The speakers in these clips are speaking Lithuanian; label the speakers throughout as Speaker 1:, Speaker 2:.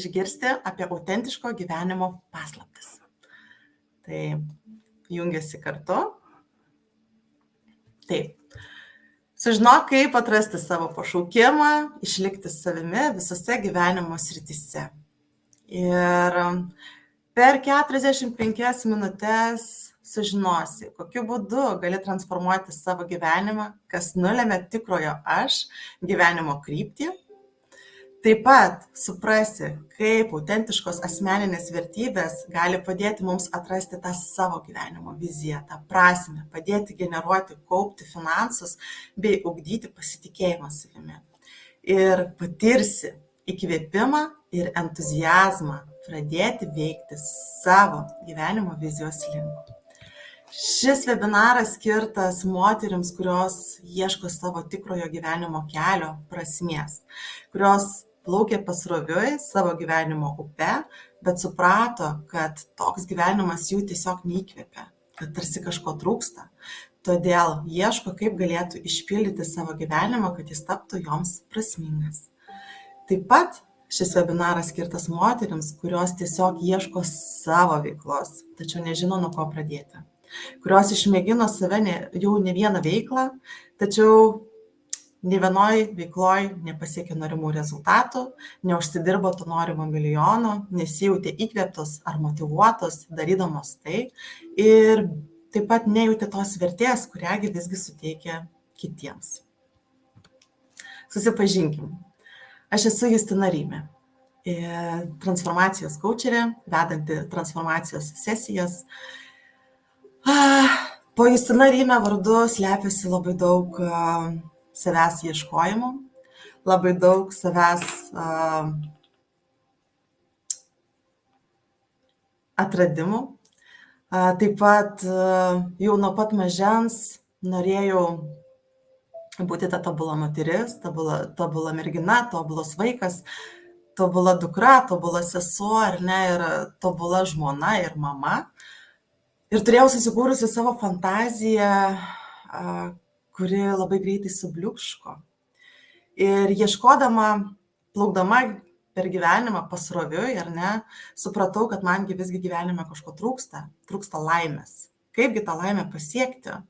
Speaker 1: išgirsti apie autentiško gyvenimo paslaptis. Tai jungiasi kartu. Taip. Sužinok, kaip atrasti savo pašaukimą, išlikti savimi visose gyvenimo srityse. Ir per 45 minutės sužinosi, kokiu būdu gali transformuoti savo gyvenimą, kas nulemia tikrojo aš gyvenimo kryptį. Taip pat suprasi, kaip autentiškos asmeninės vertybės gali padėti mums atrasti tą savo gyvenimo viziją, tą prasmę, padėti generuoti, kaupti finansus bei ugdyti pasitikėjimą savimi. Ir patirsi įkvėpimą ir entuziazmą pradėti veikti savo gyvenimo vizijos link. Šis webinaras skirtas moterims, kurios ieško savo tikrojo gyvenimo kelio prasmės, kurios plaukė pasroviui savo gyvenimo upe, bet suprato, kad toks gyvenimas jų tiesiog neįkvėpia, kad tarsi kažko trūksta. Todėl ieško, kaip galėtų išpildyti savo gyvenimą, kad jis taptų joms prasmingas. Taip pat šis webinaras skirtas moterims, kurios tiesiog ieško savo veiklos, tačiau nežino, nuo ko pradėti. Kurios išmėgino save jau ne vieną veiklą, tačiau nė vienoj veikloj nepasiekė norimų rezultatų, neužsidirbo to norimo milijono, nesijautė įkvėptos ar motyvuotos darydamos tai ir taip pat nejautė tos vertės, kurią visgi suteikia kitiems. Susipažinkim. Aš esu Justina Rymė, transformacijos kaučerė, vedanti transformacijos sesijas. Po Justina Rymė vardu slepiasi labai daug savęs ieškojimų, labai daug savęs atradimų. Taip pat jau nuo pat mažens norėjau būti ta tobula moteris, tobula mergina, tobulas vaikas, tobula dukra, tobula sesuo, ir tobula žmona ir mama. Ir turėjau susikūrusi savo fantaziją, kuri labai greitai subliūkško. Ir ieškodama, plaukdama per gyvenimą pasroviui, supratau, kad mangi visgi gyvenime kažko trūksta laimės. Kaipgi tą laimę pasiekti?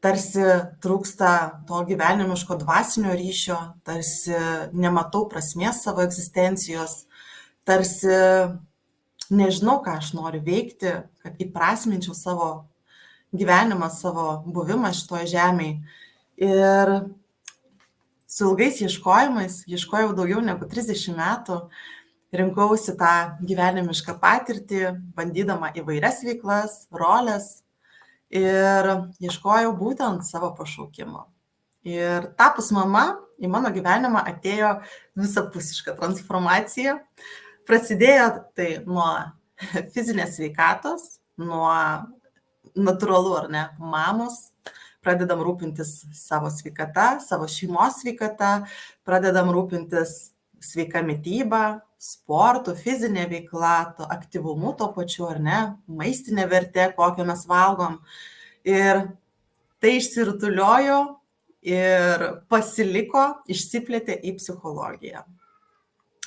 Speaker 1: Tarsi trūksta to gyvenimiško dvasinio ryšio, tarsi nematau prasmės savo egzistencijos, tarsi nežinau, ką aš noriu veikti, kad įprasminčiau savo gyvenimą, savo buvimą šitoje žemėje. Ir su ilgais ieškojimais, ieškojau daugiau negu 30 metų, rinkausi tą gyvenimišką patirtį, bandydama įvairias veiklas, roles ir ieškojau būtent savo pašaukimo. Ir tapus mama, į mano gyvenimą atėjo visapusiška transformacija. Prasidėjo tai nuo fizinės sveikatos, nuo natūralu, mamos, pradedam rūpintis savo sveikata, savo šeimos sveikata, pradedam rūpintis sveika mityba, sportu, fizinė veikla, to aktyvumu to pačiu, maistinė vertė, kokią mes valgom. Ir tai išsirutuliojo ir pasiliko, išsiplėtė į psichologiją,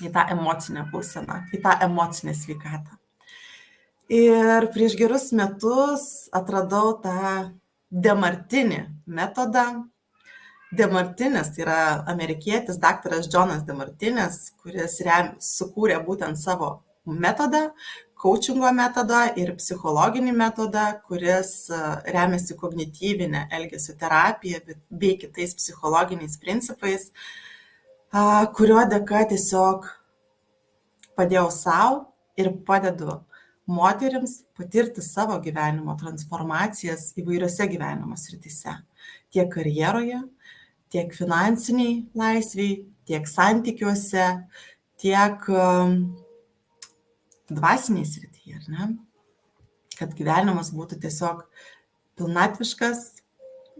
Speaker 1: į tą emocinę būseną, į tą emocinę sveikatą. Ir prieš gerus metus atradau tą Demartini metodą. Demartinis tai yra amerikietis daktaras Johnas Demartinis, kuris sukūrė būtent savo metodą, coachingo metodą ir psichologinį metodą, kuris remiasi kognityvinė elgesio terapija bei kitais psichologiniais principais, kurio dėka tiesiog padėjau sau ir padedu moterims patirti savo gyvenimo transformacijas įvairiose gyvenimo srityse. Tiek karjeroje, tiek finansiniai laisviai, tiek santykiuose, tiek dvasiniai srityje, kad gyvenimas būtų tiesiog pilnatviškas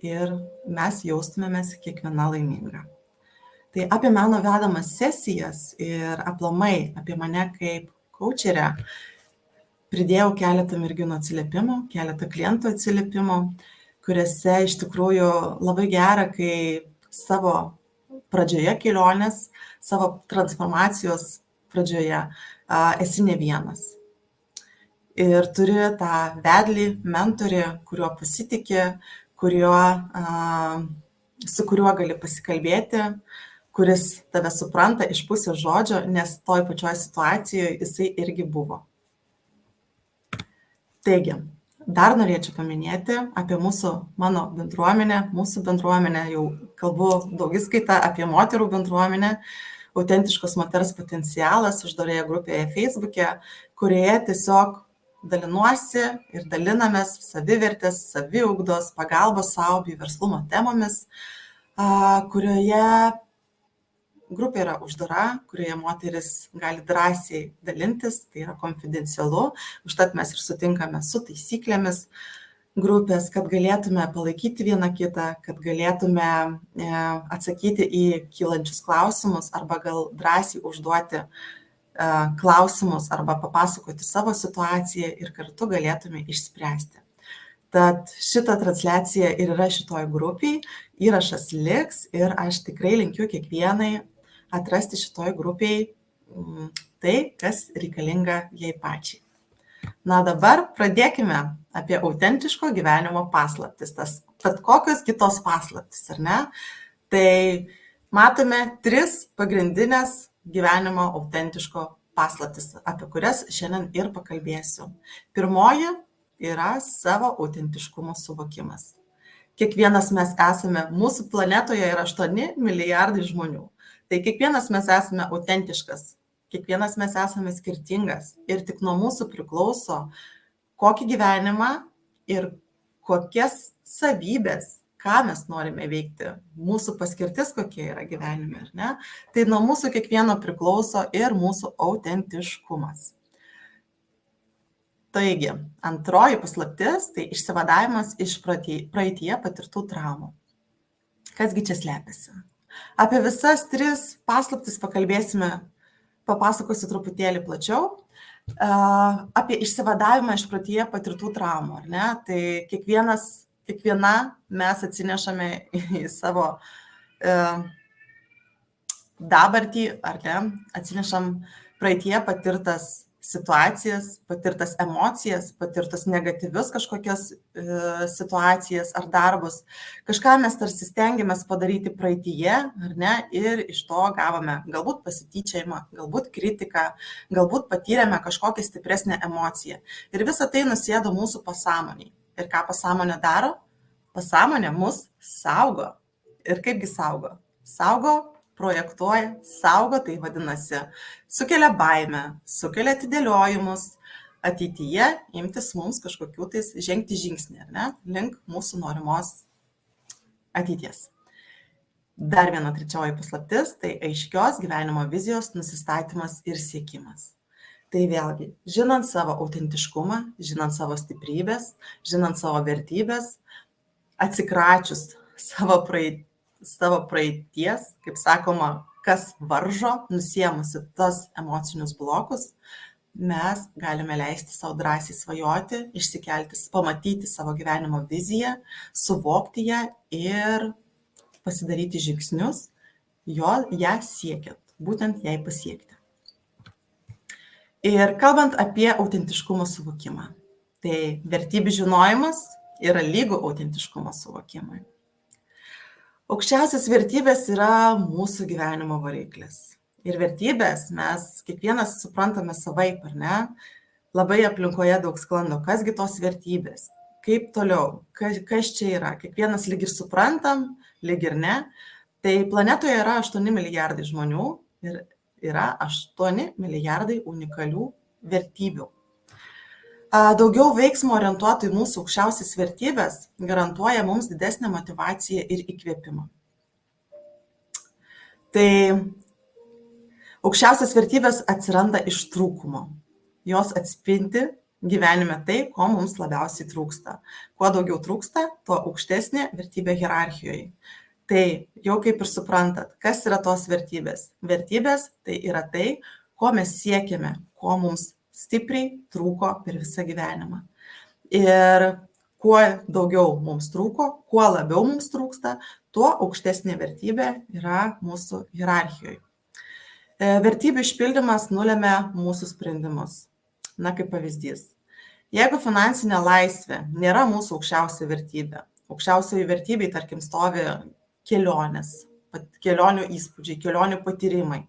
Speaker 1: ir mes jaustumėmės kiekviena laiminga. Tai apie mano vedamas sesijas ir aplamai apie mane kaip kaučerę pridėjau keletą merginų atsiliepimų, keletą klientų atsiliepimų, kuriuose iš tikrųjų labai gera, kai savo pradžioje kelionės, savo transformacijos pradžioje, esi ne vienas. Ir turi tą vedlį, mentorį, kuriuo pasitikė, su kuriuo gali pasikalbėti, kuris tave supranta iš pusės žodžio, nes toj pačioj situacijoje jisai irgi buvo. Taigi, dar norėčiau paminėti apie mano bendruomenę, mūsų bendruomenę, jau kalbu daugiskaitą apie moterų bendruomenę, Autentiškos moters potencialas uždarėje grupėje Facebook'e, kurioje tiesiog dalinuosi ir dalinamės savivertės, saviugdos, pagalbos sau bei verslumo temomis, kurioje grupė yra uždara, kurioje moteris gali drąsiai dalintis, tai yra konfidencialu, užtat mes ir sutinkame su taisyklėmis grupės, kad galėtume palaikyti vieną kitą, kad galėtume atsakyti į kylančius klausimus arba gal drąsiai užduoti klausimus arba papasakoti savo situaciją ir kartu galėtume išspręsti. Tad šitą transliaciją ir yra šitoj grupiai, įrašas liks ir aš tikrai linkiu kiekvienai atrasti šitoj grupiai tai, kas reikalinga jai pačiai. Na dabar pradėkime apie autentiško gyvenimo paslaptis. Tad kokios kitos paslaptis, ar ne? Tai matome 3 pagrindinės gyvenimo autentiško paslaptis, apie kurias šiandien ir pakalbėsiu. Pirmoji yra savo autentiškumo suvokimas. Kiekvienas mes esame, mūsų planetoje yra 8 milijardai žmonių. Tai kiekvienas mes esame autentiškas. Kiekvienas mes esame skirtingas ir tik nuo mūsų priklauso, kokį gyvenimą ir kokias savybės, ką mes norime veikti, mūsų paskirtis kokia yra gyvenime, ar ne? Tai nuo mūsų kiekvieno priklauso ir mūsų autentiškumas. Taigi, antroji paslaptis, tai išsivadavimas iš praeityje patirtų traumų. Kasgi čia slepiasi? Apie visas 3 paslaptis papasakosiu truputėlį plačiau. Apie išsivadavimą iš praeityje patirtų traumų, ar ne? Tai kiekviena mes atsinešame į savo dabartį, ar ne? Atsinešam praeityje patirtas situacijas, patirtas emocijas, patirtas negatyvius kažkokias situacijas ar darbus. Kažką mes tarsi stengiamės padaryti praeityje, ar ne, ir iš to gavome galbūt pasityčiojimą, galbūt kritiką, galbūt patyrėme kažkokią stipresnę emociją. Ir visa tai nusėdo mūsų pasąmonėj. Ir ką pasąmonė daro? Pasąmonė mus saugo. Ir kaipgi saugo? Saugo, projektuoja, saugo, tai vadinasi, sukelia baimę, sukelia atidėliojimus, ateityje imtis mums kažkokių tais žengti žingsnį, ar ne, link mūsų norimos ateities. Dar viena trečioji paslaptis, tai aiškios gyvenimo vizijos nusistatymas ir siekimas. Tai vėlgi, žinant savo autentiškumą, žinant savo stiprybės, žinant savo vertybės, atsikračius savo praeities, kaip sakoma, kas varžo, nusiemusi tos emocinius blokus, mes galime leisti savo drąsiai svajoti, išsikelti, pamatyti savo gyvenimo viziją, suvokti ją ir pasidaryti žingsnius, ją siekiant, būtent jai pasiekti. Ir kalbant apie autentiškumo suvokimą, tai vertybių žinojimas yra lygu autentiškumo suvokimui. Aukščiausias vertybės yra mūsų gyvenimo variklis. Ir vertybės mes kiekvienas suprantame savaip, ar ne? Labai aplinkoje daug sklando, kasgi tos vertybės, kaip toliau, kas čia yra. Kiekvienas lyg ir suprantam, lyg ir ne. Tai planetoje yra 8 milijardai žmonių ir yra 8 milijardai unikalių vertybių. Daugiau veiksmo orientuotų į mūsų aukščiausias vertybės garantuoja mums didesnę motyvaciją ir įkvėpimą. Tai aukščiausias vertybės atsiranda iš trūkumo. Jos atspindi gyvenime tai, ko mums labiausiai trūksta. Kuo daugiau trūksta, tuo aukštesnė vertybė hierarchijoje. Tai jau kaip ir suprantat, kas yra tos vertybės. Vertybės tai yra tai, ko mes siekiame, ko mums stipriai trūko per visą gyvenimą. Ir kuo daugiau mums trūko, kuo labiau mums trūksta, tuo aukštesnė vertybė yra mūsų hierarchijoje. Vertybių išpildymas nulemia mūsų sprendimus. Na, kaip pavyzdys. Jeigu finansinė laisvė nėra mūsų aukščiausia vertybė, aukščiausioji vertybė, tarkim, stovi kelionės, kelionių įspūdžiai, kelionių patyrimai,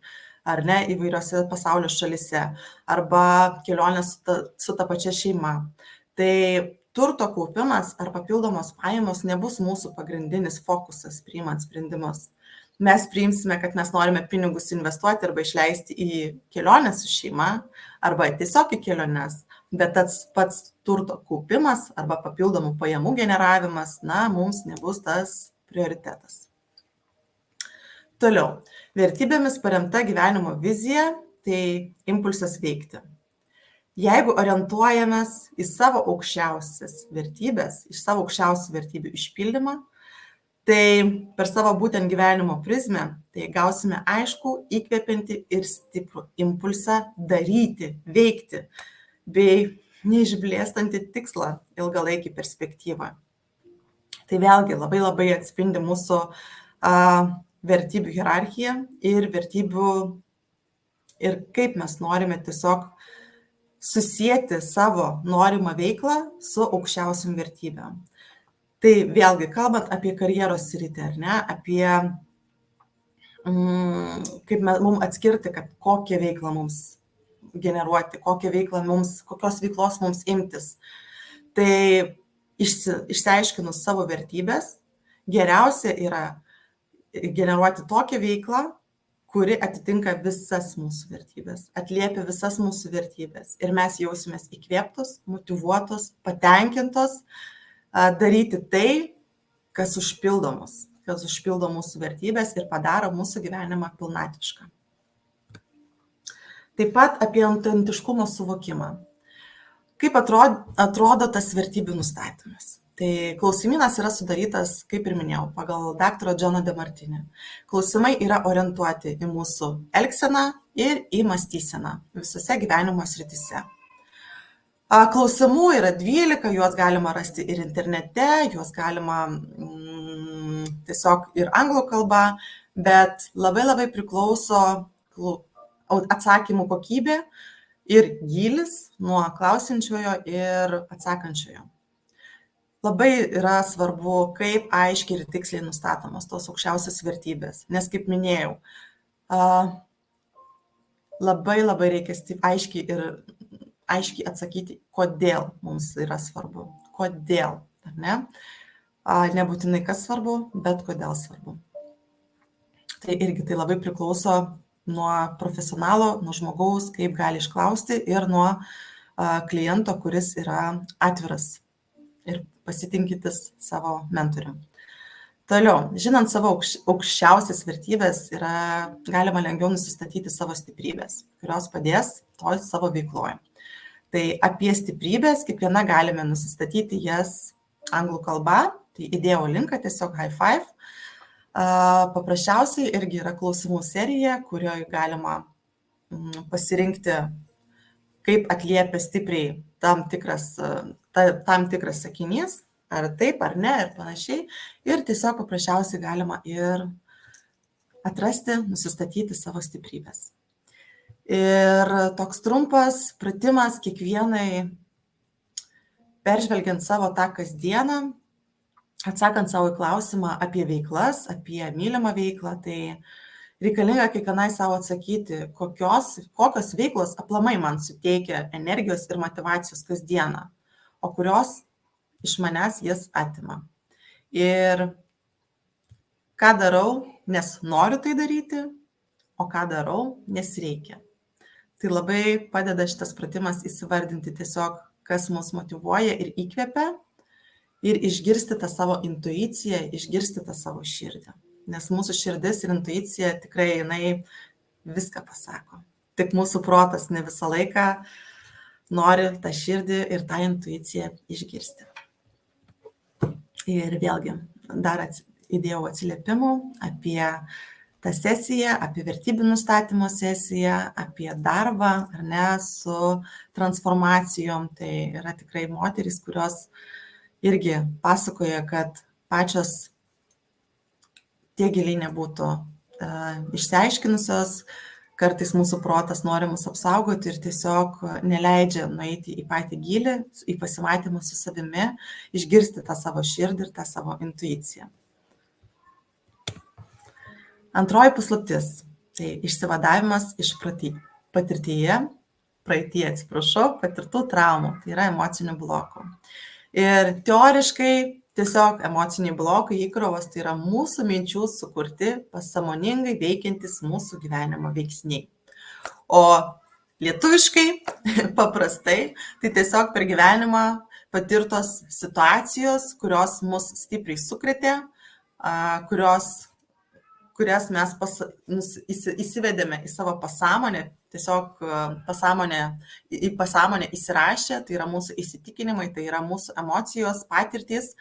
Speaker 1: ar ne, įvairiose pasaulio šalise, arba kelionės su ta pačia šeima, tai turto kaupimas ar papildomos pajamos nebus mūsų pagrindinis fokusas priimant sprendimus. Mes priimsime, kad mes norime pinigus investuoti arba išleisti į keliones su šeima, arba tiesiog į keliones, bet tas pats turto kaupimas arba papildomų pajamų generavimas, na, mums nebus tas prioritetas. Toliau, vertybėmis paremta gyvenimo vizija, tai impulsas veikti. Jeigu orientuojamės į savo aukščiausias vertybės, iš savo aukščiausių vertybių išpildymą, tai per savo būtent gyvenimo prizmę, tai gausime aišku, įkvepiantį ir stiprų impulsą daryti, veikti, bei neišblėstantį tikslą ilgalaikį perspektyvą. Tai vėlgi labai atspindi mūsų vertybių hierarchiją ir vertybių ir kaip mes norime tiesiog susijęti savo norimą veiklą su aukščiausiam vertybėm. Tai vėlgi, kalbant apie karjeros sritį, ar ne, apie kaip mums atskirti, kad kokią veiklą mums generuoti, kokios veiklos mums imtis. Tai išsiaiškinus savo vertybės, geriausia yra generuoti tokią veiklą, kuri atitinka visas mūsų vertybės, atliepia visas mūsų vertybės. Ir mes jausimės įkvėptos, motyvuotos, patenkintos, daryti tai, kas užpildo mūsų vertybės ir padaro mūsų gyvenimą pilnatvišką. Taip pat apie autentiškumo suvokimą. Kaip atrodo tas vertybių nustatymas? Tai klausimynas yra sudarytas, kaip ir minėjau, pagal dr. Johno DeMartini. Klausimai yra orientuoti į mūsų elgseną ir į mąstyseną visose gyvenimo srityse. Klausimų yra 12, juos galima rasti ir internete, juos galima tiesiog ir anglų kalba, bet labai priklauso atsakymų kokybė ir gylis nuo klausiančiojo ir atsakančiojo. Labai yra svarbu, kaip aiškiai ir tiksliai nustatomos tos aukščiausios vertybės, nes, kaip minėjau, labai reikia aiškiai atsakyti, kodėl mums yra svarbu. Kodėl, ar ne? Nebūtinai kas svarbu, bet kodėl svarbu. Tai irgi tai labai priklauso nuo profesionalo, nuo žmogaus, kaip gali išklausti ir nuo kliento, kuris yra atviras ir pasitinkintis savo mentorium. Toliau, žinant savo aukščiausias vertybės, galima lengviau nusistatyti savo stiprybės, kurios padės toj savo veikloje. Tai apie stiprybės kiekviena galime nusistatyti jas anglų kalba, tai įdėjau linką, tiesiog high five. Paprasčiausiai irgi yra klausimų serija, kurioje galima pasirinkti, kaip atliepia stipriai tam tikras sakinys, ar taip, ar ne, ir panašiai. Ir tiesiog paprasčiausiai galima ir atrasti, nusistatyti savo stiprybės. Ir toks trumpas pratimas kiekvienai, peržvelgiant savo tą kasdieną, atsakant savo į klausimą apie veiklas, apie mylimą veiklą, tai reikalinga kiekvienai savo atsakyti, kokios veiklos aplamai man suteikia energijos ir motyvacijos kasdieną, o kurios iš manęs jas atima. Ir ką darau, nes noriu tai daryti, o ką darau, nes reikia. Tai labai padeda šitas pratimas įsivardinti tiesiog, kas mus motyvuoja ir įkvepia, ir išgirsti tą savo intuiciją, išgirsti tą savo širdį. Nes mūsų širdis ir intuicija tikrai jinai viską pasako. Tik mūsų protas ne visą laiką nori tą širdį ir tą intuiciją išgirsti. Ir vėlgi, dar įdėjau atsiliepimų apie tą sesiją, apie vertybių nustatymo sesiją, apie darbą, ar ne, su transformacijom. Tai yra tikrai moterys, kurios irgi pasakoja, kad pačios tie giliai nebūtų išsiaiškinusios, Kartais mūsų protas nori mus apsaugoti ir tiesiog neleidžia nueiti į patį gylį, į pasimatymą su savimi, išgirsti tą savo širdį ir tą savo intuiciją. Antroji paslaptis – tai išsivadavimas iš praeityje patirtų traumų, tai yra emocinių blokų. Ir teoriškai tiesiog emociniai blokai, įkrovos, tai yra mūsų minčių sukurti pasąmoningai veikiantis mūsų gyvenimo veiksniai. O lietuviškai, paprastai, tai tiesiog per gyvenimą patirtos situacijos, kurios mus stipriai sukrėtė, kurias mes įsivedėme į savo pasąmonę, tiesiog į pasąmonę įsirašė, tai yra mūsų įsitikinimai, tai yra mūsų emocijos, patirtys,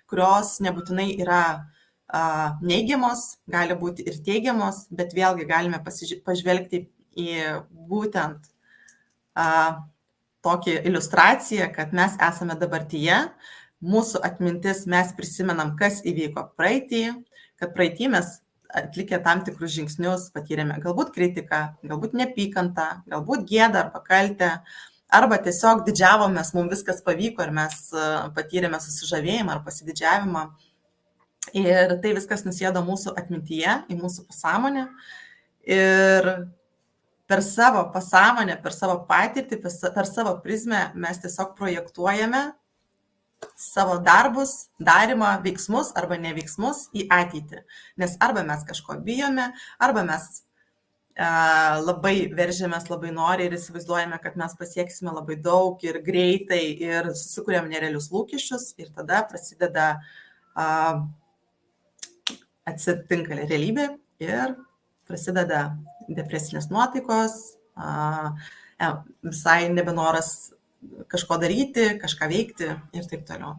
Speaker 1: kurios nebūtinai yra neigiamos, gali būti ir teigiamos, bet vėlgi galime pažvelgti į būtent tokią iliustraciją, kad mes esame dabartyje, mūsų atmintis mes prisimenam, kas įvyko praeitį, kad praeitį mes atlikę tam tikrus žingsnius patyrėme galbūt kritiką, galbūt neapykantą, galbūt gėdą arba kaltę, arba tiesiog didžiavomės, mums viskas pavyko ir mes patyrėme susižavėjimą ar pasididžiavimą. Ir tai viskas nusėdo mūsų atmintyje, į mūsų pasąmonę. Ir per savo pasąmonę, per savo patirtį, per savo prizmę mes tiesiog projektuojame savo darbus, darymą, veiksmus arba neveiksmus į ateitį. Nes arba mes kažko bijome, arba mes labai veržiamės, labai nori ir įsivaizduojame, kad mes pasieksime labai daug ir greitai ir susikuriam nerealius lūkesčius ir tada prasideda atsitinka realybė ir prasideda depresinės nuotaikos, visai nebenoras kažko daryti, kažką veikti ir taip toliau.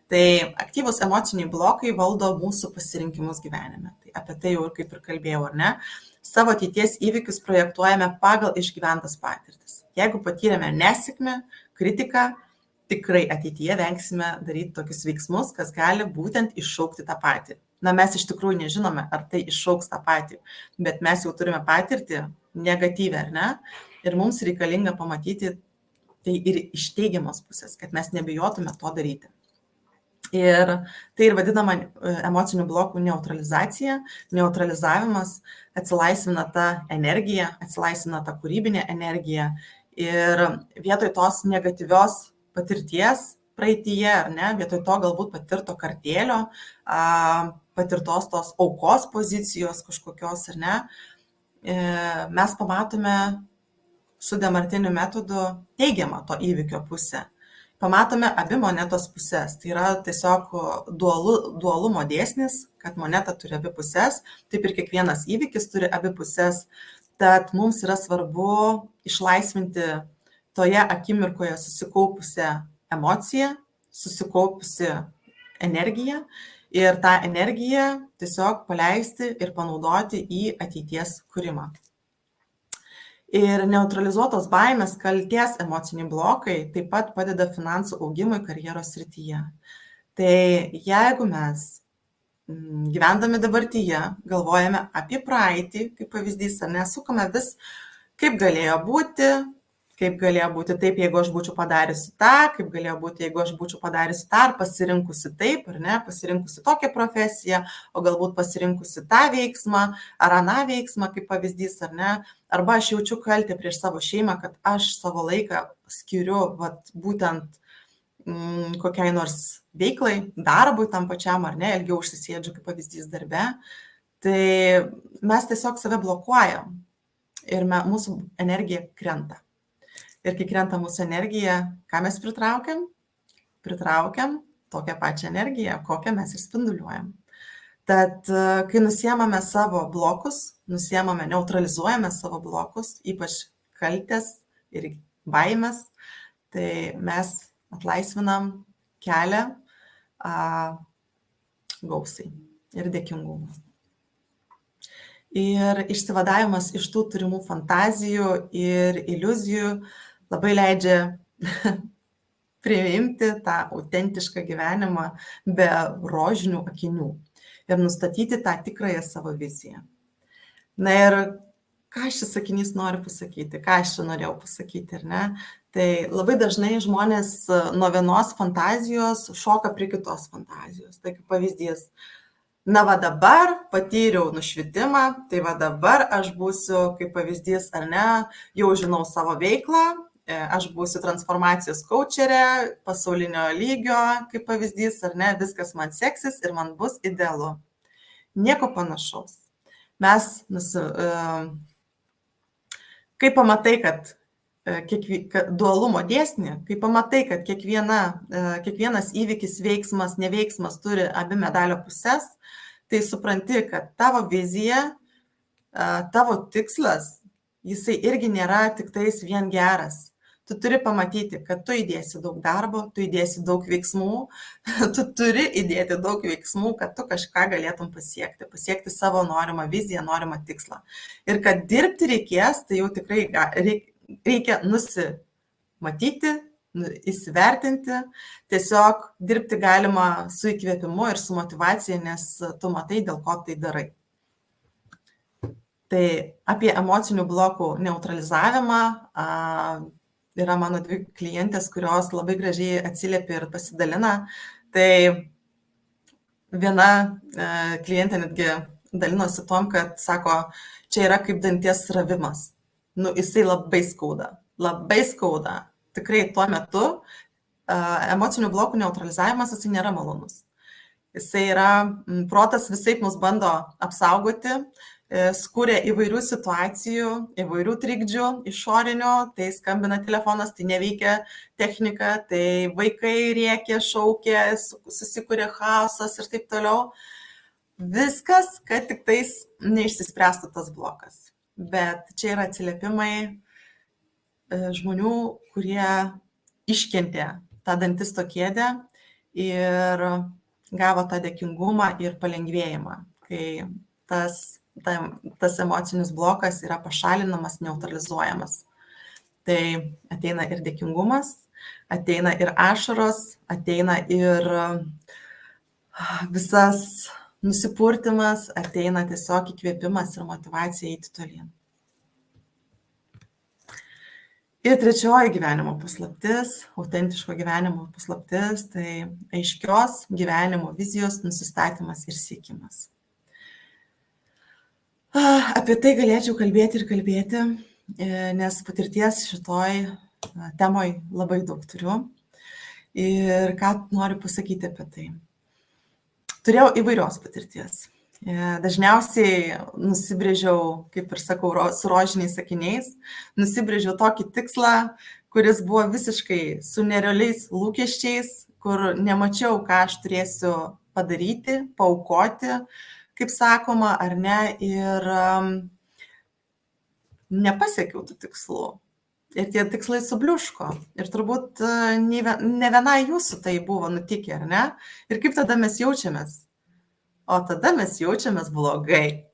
Speaker 1: Tai aktyvūs emociniai blokai valdo mūsų pasirinkimus gyvenime. Tai apie tai jau kaip ir kalbėjau, ar ne? Savo ateities įvykius projektuojame pagal išgyventas patirtis. Jeigu patyrėme nesėkmę, kritiką, tikrai ateityje vengsime daryti tokius veiksmus, kas gali būtent iššaukti tą patį. Mes iš tikrųjų nežinome, ar tai iššauks tą patį, bet mes jau turime patirtį negatyvę, ar ne? Ir mums reikalinga pamatyti tai ir iš teigiamos pusės, kad mes nebijotume to daryti. Ir tai ir vadinama emocinių blokų neutralizacija, neutralizavimas, atsilaisvina tą energiją, atsilaisvina tą kūrybinę energiją ir vietoj tos negatyvios patirties praeityje, ar ne, vietoj to galbūt patirto kartėlio, patirtos tos aukos pozicijos kažkokios, ar ne, mes pamatome su Demartiniu metodu teigiamą to įvykio pusę. Pamatome abi monetos pusės. Tai yra tiesiog dualumo dėsnis, kad moneta turi abi pusės, taip ir kiekvienas įvykis turi abi pusės. Tad mums yra svarbu išlaisvinti toje akimirkoje susikaupusią emociją, susikaupusią energiją ir tą energiją tiesiog paleisti ir panaudoti į ateities kūrimą. Ir neutralizuotos baimės, kaltės emociniai blokai taip pat padeda finansų augimui karjeros srityje. Tai jeigu mes gyvendami dabartyje galvojame apie praeitį, kaip pavyzdys, ar nesukame vis, kaip galėjo būti taip, jeigu aš būčiau padariusi tą, kaip galėjo būti, jeigu aš būčiau padariusi tą, ar pasirinkusi taip, ar ne, pasirinkusi tokią profesiją, o galbūt pasirinkusi tą veiksmą, ar aną veiksmą, kaip pavyzdys, ar ne, arba aš jaučiu kaltę prieš savo šeimą, kad aš savo laiką skiriu būtent kokiai nors veiklai, darbui tam pačiam, ar ne, ilgiau užsisėdžiu, kaip pavyzdys darbe, tai mes tiesiog save blokuojam ir mūsų energija krenta. Ir kai krenta mūsų energija, ką mes pritraukiam? Pritraukiam tokią pačią energiją, kokią mes ir spinduliuojam. Tad, kai nusiemame savo blokus, neutralizuojame savo blokus, ypač kaltės ir baimės, tai mes atlaisvinam kelią gausai ir dėkingumą. Ir išsivadavimas iš tų turimų fantazijų ir iliuzijų labai leidžia priimti tą autentišką gyvenimą be rožinių akinių ir nustatyti tą tikrąją savo viziją. Na ir ką šis sakinys nori pasakyti, ką aš čia norėjau pasakyti, ar ne? Tai labai dažnai žmonės nuo vienos fantazijos šoka prie kitos fantazijos. Tai kaip pavyzdys, na va dabar patyriau nušvitimą, tai va dabar aš būsiu, kaip pavyzdys, ar ne, jau žinau savo veiklą, aš būsiu transformacijos coacherė, pasaulinio lygio, kaip pavyzdys, ar ne, viskas man seksis ir man bus idealu. Nieko panašaus. Mes, kai pamatai, kad dualumo dėsnį, kai pamatai, kad kiekvienas įvykis, veiksmas, neveiksmas turi abi medalio pusės, tai supranti, kad tavo vizija, tavo tikslas, jisai irgi nėra tik tais vien geras. Tu turi pamatyti, kad tu įdėsi daug darbo, tu įdėsi daug veiksmų, tu turi įdėti daug veiksmų, kad tu kažką galėtum pasiekti savo norimą viziją, norimą tikslą. Ir kad dirbti reikės, tai jau tikrai reikia nusimatyti, įsivertinti, tiesiog dirbti galima su įkvėpimu ir su motyvacija, nes tu matai, dėl ko tai darai. Tai apie emocinių blokų neutralizavimą yra mano 2 klientės, kurios labai gražiai atsiliepia ir pasidalina. Tai viena klientė netgi dalinosi tom, kad sako, čia yra kaip danties ravimas. Jisai labai skauda. Tikrai tuo metu emocinių blokų neutralizavimas, jisai nėra malonus. Jisai yra, protas visaip mus bando apsaugoti, skūrė įvairių situacijų, įvairių trikdžių išorinių, tai skambina telefonas, tai neveikia technika, tai vaikai rėkia, šaukia, susikūrė chaosas ir taip toliau. Viskas, kad tik tais neišsispręstų tas blokas. Bet čia yra atsiliepimai žmonių, kurie iškentė tą dantisto kėdę ir gavo tą dėkingumą ir palengvėjimą, kai tas emocinis blokas yra pašalinamas, neutralizuojamas. Tai ateina ir dėkingumas, ateina ir ašaros, ateina ir visas nusipurtimas, ateina tiesiog įkvėpimas ir motyvacija eiti tolyn. Ir trečioji gyvenimo paslaptis, autentiško gyvenimo paslaptis, tai aiškios gyvenimo vizijos nusistatymas ir siekimas. Apie tai galėčiau kalbėti, nes patirties šitoj temoj labai daug turiu. Ir ką noriu pasakyti apie tai. Turėjau įvairios patirties. Dažniausiai nusibrėžiau, kaip ir sakau, su rožiniais sakiniais, nusibrėžiau tokį tikslą, kuris buvo visiškai su nerealiais lūkesčiais, kur nemačiau, ką aš turėsiu padaryti, paaukoti, kaip sakoma, ar ne, ir nepasiekiau tų tikslų. Ir tie tikslai subliuško. Ir turbūt ne vienai jūsų tai buvo nutikę, ar ne? Ir kaip tada mes jaučiamės? O tada mes jaučiamės blogai.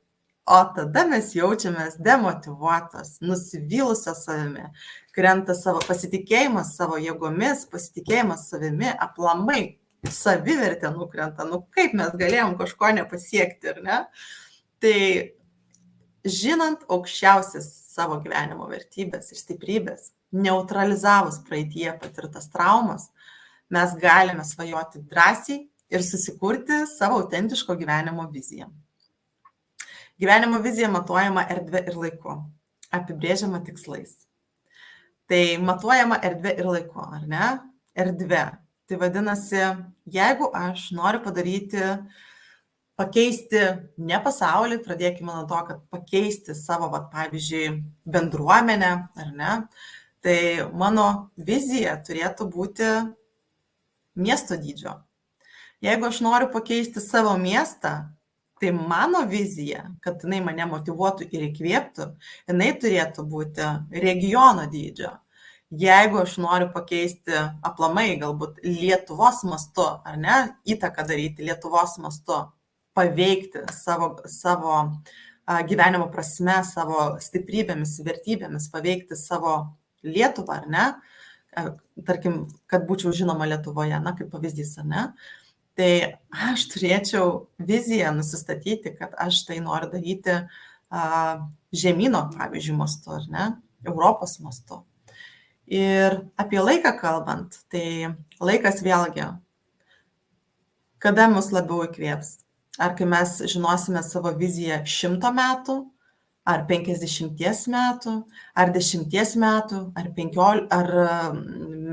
Speaker 1: O tada mes jaučiamės demotyvuotos, nusivylusios savimi. Krenta savo pasitikėjimas savo jėgomis, pasitikėjimas savimi, aplamai. Savivertė nukrenta, kaip mes galėjom kažko nepasiekti, ar ne? Tai žinant aukščiausias savo gyvenimo vertybės ir stiprybės, neutralizavus praeityje patirtas traumas, mes galime svajoti drąsiai ir susikurti savo autentiško gyvenimo viziją. Gyvenimo vizija matuojama erdvė ir laiku, apibrėžiama tikslais. Tai matuojama erdvė ir laiku, ar ne? Erdvė. Tai vadinasi, jeigu aš noriu pakeisti ne pasaulį, pradėkime nuo to, kad pakeisti savo, pavyzdžiui, bendruomenę, ar ne, tai mano vizija turėtų būti miesto dydžio. Jeigu aš noriu pakeisti savo miestą, tai mano vizija, kad jinai mane motyvuotų ir įkvėptų, jinai turėtų būti regiono dydžio. Jeigu aš noriu pakeisti aplamai, galbūt Lietuvos mastu, ar ne, įtaką daryti Lietuvos mastu, paveikti savo gyvenimo prasme, savo stiprybėmis, vertybėmis, paveikti savo Lietuvą, ar ne, tarkim, kad būčiau žinoma Lietuvoje, kaip pavyzdys, ar ne, tai aš turėčiau viziją nusistatyti, kad aš tai noriu daryti žemyno, pavyzdžiui, mastu, ar ne, Europos mastu. Ir apie laiką kalbant, tai laikas vėlgi, kada mus labiau įkvėps? Ar kai mes žinosime savo viziją 100 metų, ar 50 metų, ar 10 metų, ar 15, ar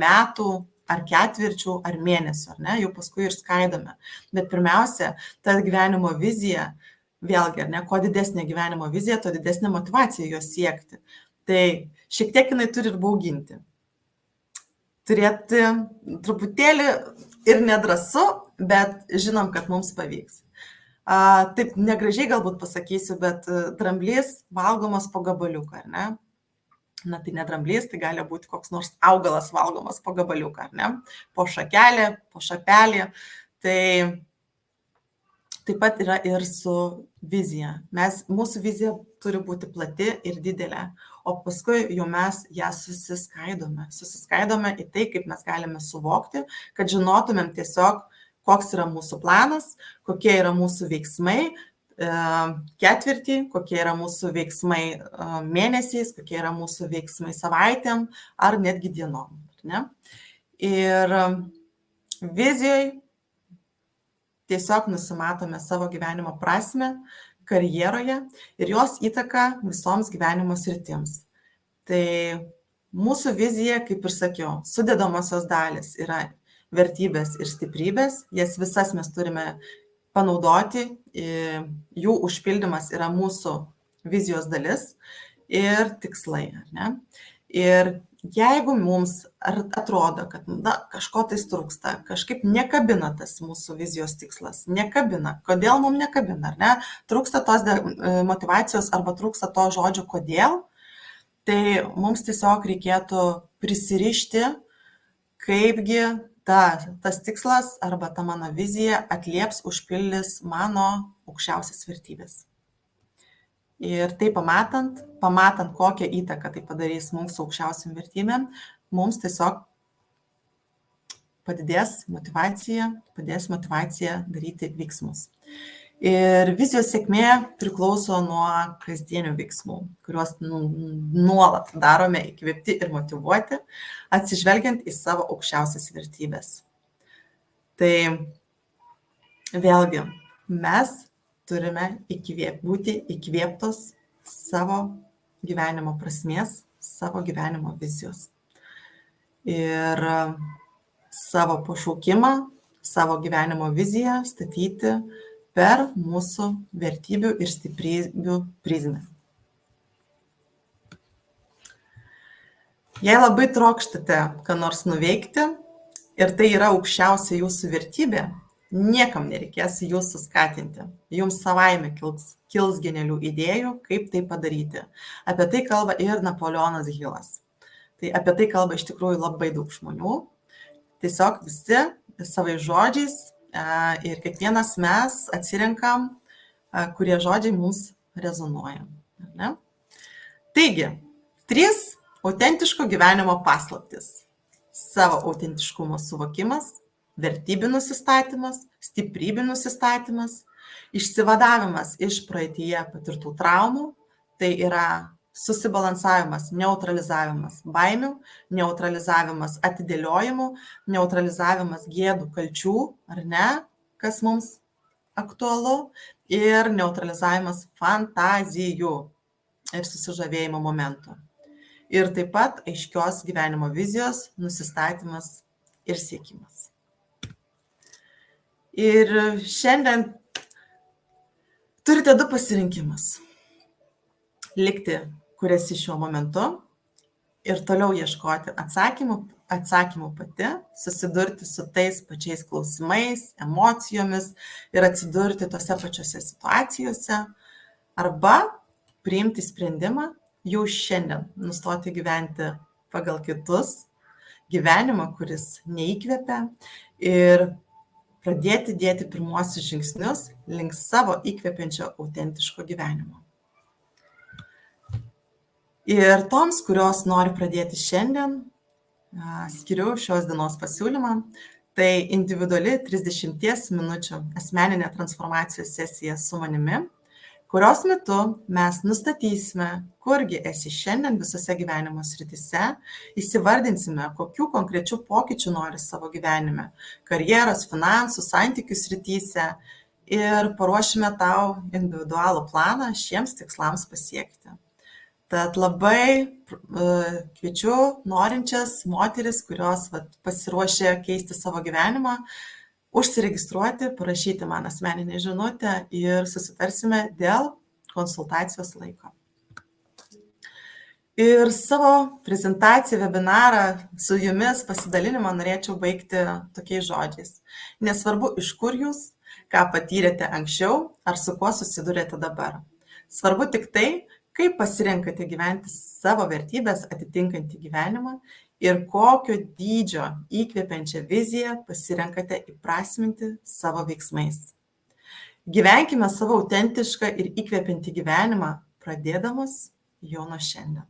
Speaker 1: metų, ar ketvirčių, ar mėnesių, ar ne, jau paskui ir skaidome. Bet pirmiausia, ta gyvenimo vizija, vėlgi, ar ne, kuo didesnė gyvenimo vizija, tuo didesnė motyvacija jos siekti. Tai šiek tiek jinai turi ir bauginti. Turėti truputėlį ir nedrąsu, bet žinom, kad mums pavyks. Taip negražiai galbūt pasakysiu, bet dramblys valgomas po gabaliuką, ar ne? Na, tai ne dramblys, tai gali būti koks nors augalas valgomas po gabaliuką, ar ne? Po šakelį, po šapelį. Tai taip pat yra ir su vizija. Mūsų vizija turi būti plati ir didelė, o paskui jau mes ją susiskaidome į tai, kaip mes galime suvokti, kad žinotumėm tiesiog, koks yra mūsų planas, kokie yra mūsų veiksmai ketvirtį, kokie yra mūsų veiksmai mėnesiais, kokie yra mūsų veiksmai savaitėm ar netgi dienom. Ne? Ir vizijoje tiesiog nusimatome savo gyvenimo prasmę karjeroje ir jos įtaką visoms gyvenimo sritims. Tai mūsų vizija, kaip ir sakiau, sudedamosios dalis yra vertybės ir stiprybės, jas visas mes turime panaudoti, jų užpildymas yra mūsų vizijos dalis ir tikslai. Ar ne? Ir jeigu mums atrodo, kad kažko tai trūksta, kažkaip nekabina tas mūsų vizijos tikslas, nekabina, kodėl mums nekabina, ar ne? Trūksta tos motyvacijos arba trūksta to žodžio kodėl, tai mums tiesiog reikėtų prisirišti, kaipgi tas tikslas arba ta mano vizija atlieps, užpildys mano aukščiausias vertybės. Ir tai pamatant, kokią įtaką tai padarys mūsų aukščiausiam vertybėm, mums tiesiog padės motyvacija daryti veiksmus. Ir vizijos sėkmė priklauso nuo kasdienių veiksmų, kuriuos nuolat darome įkvėpti ir motyvuoti, atsižvelgiant į savo aukščiausias vertybės. Tai vėlgi, mes turime būti įkvėptos savo gyvenimo prasmės, savo gyvenimo vizijos. Ir savo pašaukimą, savo gyvenimo viziją statyti per mūsų vertybių ir stiprybių prizmę. Jei labai trokštate ką nors nuveikti ir tai yra aukščiausia jūsų vertybė, niekam nereikės jūsų skatinti. Jums savaime kils genialių idėjų, kaip tai padaryti. Apie tai kalba ir Napoleonas Hillas. Tai apie tai kalba iš tikrųjų labai daug žmonių. Tiesiog visi savais žodžiais ir kiekvienas mes atsirenkam, kurie žodžiai mums rezonuoja. Ne? Taigi, 3 autentiško gyvenimo paslaptys. Savo autentiškumo suvokimas, vertybių nusistatymas, stiprybių nusistatymas, išsivadavimas iš praeityje patirtų traumų, tai yra susibalansavimas, neutralizavimas baimių, neutralizavimas atidėliojimų, neutralizavimas gėdų, kalčių, ar ne, kas mums aktualu, ir neutralizavimas fantazijų ir susižavėjimo momentų. Ir taip pat aiškios gyvenimo vizijos nusistatymas ir siekimas. Ir šiandien turite 2 pasirinkimus. Likti, kur esi šiuo momentu ir toliau ieškoti atsakymų pati, susidurti su tais pačiais klausimais, emocijomis ir atsidurti tose pačiose situacijose, arba priimti sprendimą jau šiandien nustoti gyventi pagal kitus, gyvenimą, kuris neįkvepia, ir pradėti dėti pirmuosius žingsnius link savo įkvepiančio autentiško gyvenimo. Ir toms, kurios nori pradėti šiandien, skiriu šios dienos pasiūlymą. Tai individuali 30 minučių asmeninė transformacijos sesija su manimi, kurios metu mes nustatysime, kurgi esi šiandien visose gyvenimo srityse, įsivardinsime, kokių konkrečių pokyčių nori savo gyvenime, karjeros, finansų, santykių srityse ir paruošime tau individualų planą šiems tikslams pasiekti. Tad labai kviečiu norinčias moteris, kurios pasiruošė keisti savo gyvenimą, užsiregistruoti, parašyti man asmeninę žinutę ir susitarsime dėl konsultacijos laiko. Ir savo prezentaciją, webinarą su jumis pasidalinimą norėčiau baigti tokiais žodžiais. Nesvarbu, iš kur jūs, ką patyrėte anksčiau ar su kuo susidurėte dabar. Svarbu tik tai, kaip pasirenkate gyventi savo vertybės atitinkantį gyvenimą ir kokio dydžio įkvepiančią viziją pasirenkate įprasminti savo veiksmais. Gyvenkime savo autentišką ir įkvepiantį gyvenimą, pradėdamos jau nuo šiandien.